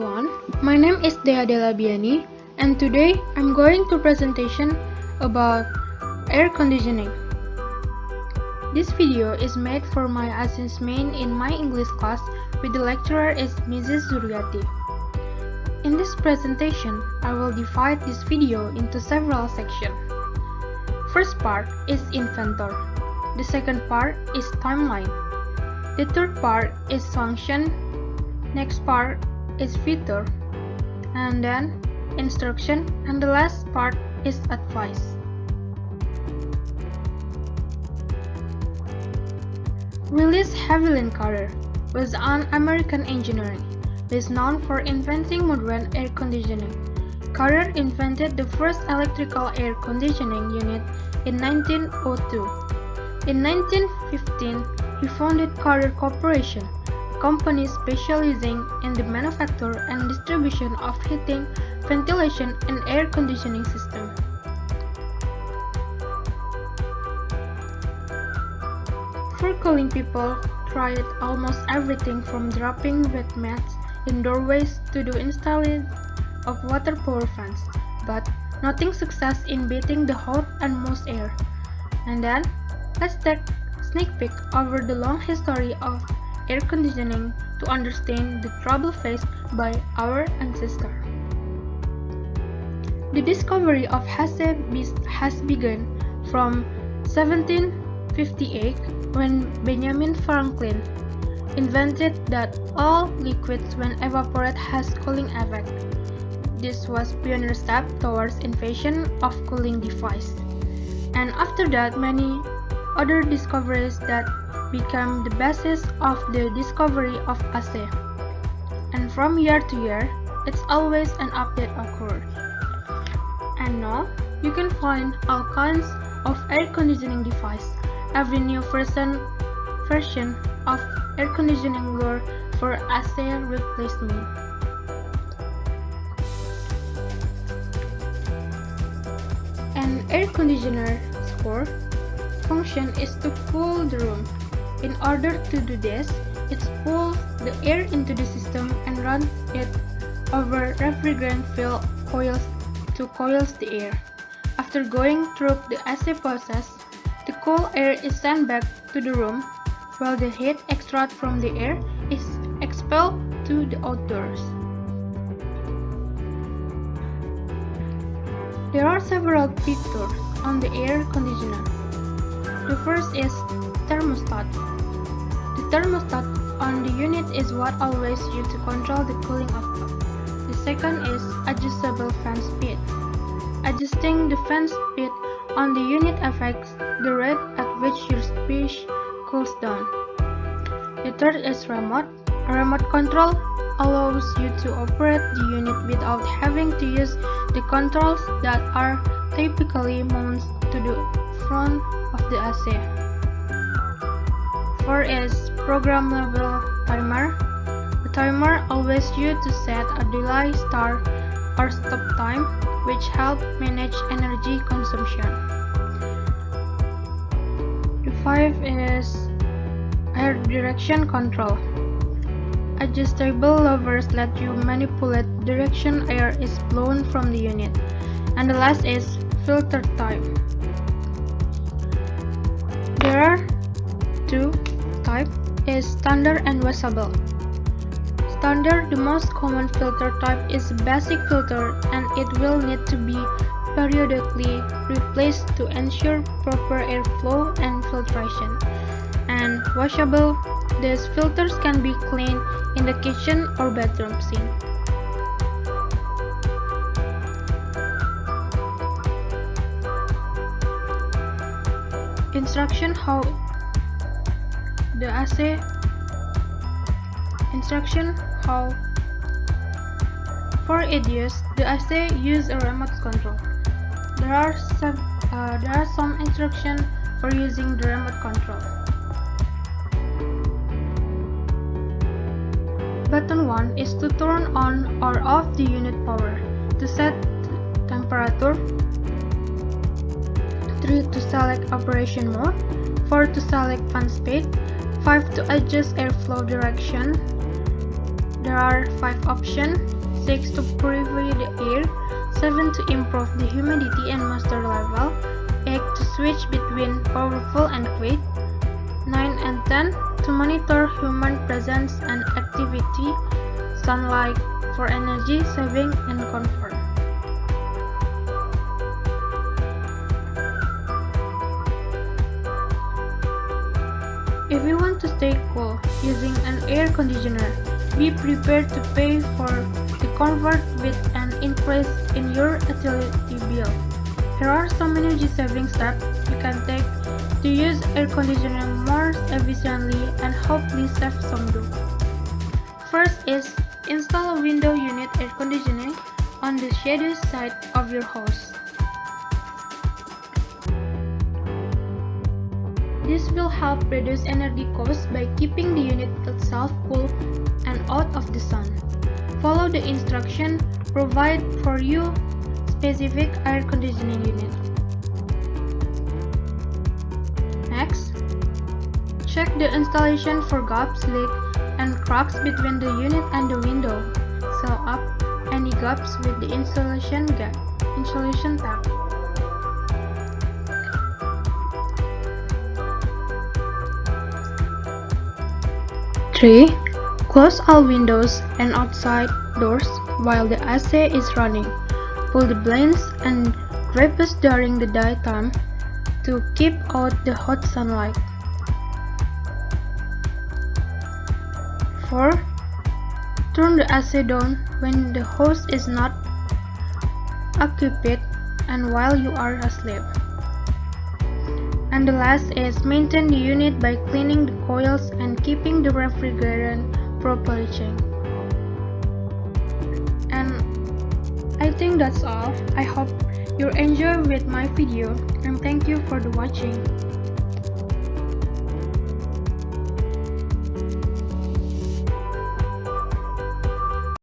everyone, my name is Dea Delabiani and today I'm going to presentation about air conditioning. This video is made for my assessment in my English class with the lecturer is Mrs. Zuryati. In this presentation, I will divide this video into several sections. First part is inventor. The second part is timeline. The third part is function. Next part is feature, and then instruction, and the last part is advice. Willis Haviland Carrier was an American engineer, is known for inventing modern air conditioning. Carrier invented the first electrical air conditioning unit in 1902. In 1915, he founded Carrier Corporation, company specializing in the manufacture and distribution of heating, ventilation, and air conditioning systems. For cooling, people tried almost everything from dropping wet mats in doorways to the installing of water power fans, but nothing success in beating the hot and moist air. And then, let's take a sneak peek over the long history of air conditioning to understand the trouble faced by our ancestors. The discovery of AC has begun from 1758 when Benjamin Franklin invented that all liquids when evaporate has cooling effect. This was pioneer step towards invention of cooling device. And after that, many other discoveries that became the basis of the discovery of AC. And from year to year, it's always an update occurs. And now, you can find all kinds of air conditioning device. Every new version of air conditioning lure for AC replacement. An air conditioner's core function is to cool the room. In order to do this, it pulls the air into the system and runs it over refrigerant-filled coils to coil the air. After going through the AC process, the cool air is sent back to the room, while the heat extracted from the air is expelled to the outdoors. There are several features on the air conditioner. The first is thermostat. The thermostat on the unit is what always used to control the cooling output. The second is adjustable fan speed. Adjusting the fan speed on the unit affects the rate at which your space cools down. The third is remote. A remote control allows you to operate the unit without having to use the controls that are typically mounted to the front of the AC. 4 is programmable timer. The timer always used to set a delay start or stop time, which helps manage energy consumption. The 5 is air direction control. Adjustable levers let you manipulate the direction air is blown from the unit. And the last is filter type. There are two types, is standard and washable. Standard, the most common filter type, is a basic filter and it will need to be periodically replaced to ensure proper airflow and filtration. And washable, these filters can be cleaned in the kitchen or bedroom sink. Instruction how the AC. Instruction how for its use, the AC use a remote control. There are some instructions for using the remote control. Button 1 is to turn on or off the unit power, to set temperature, 3 to select operation mode, 4 to select fan speed, 5 to adjust airflow direction, There are 5 options: 6 to purify the air, 7 to improve the humidity and moisture level, 8 to switch between powerful and quiet, 9 and 10 to monitor human presence and activity, sunlight for energy saving and comfort. If you want to stay cool using an air conditioner, be prepared to pay for the comfort with an increase in your utility bill. Here are some energy-saving steps you can take to use air conditioner more efficiently and hopefully save some dough. First is install a window unit air conditioning on the shady side of your house. This will help reduce energy costs by keeping the unit itself cool and out of the sun. Follow the instructions provided for your specific air conditioning unit. Next, check the installation for gaps, leaks, and cracks between the unit and the window. Seal up any gaps with the insulation tape. 3. Close all windows and outside doors while the AC is running. Pull the blinds and drapes during the daytime to keep out the hot sunlight. 4. Turn the AC down when the house is not occupied and while you are asleep. And the last is maintain the unit by cleaning the coils and keeping the refrigerant properly checked. And I think that's all. I hope you enjoy with my video and thank you for the watching.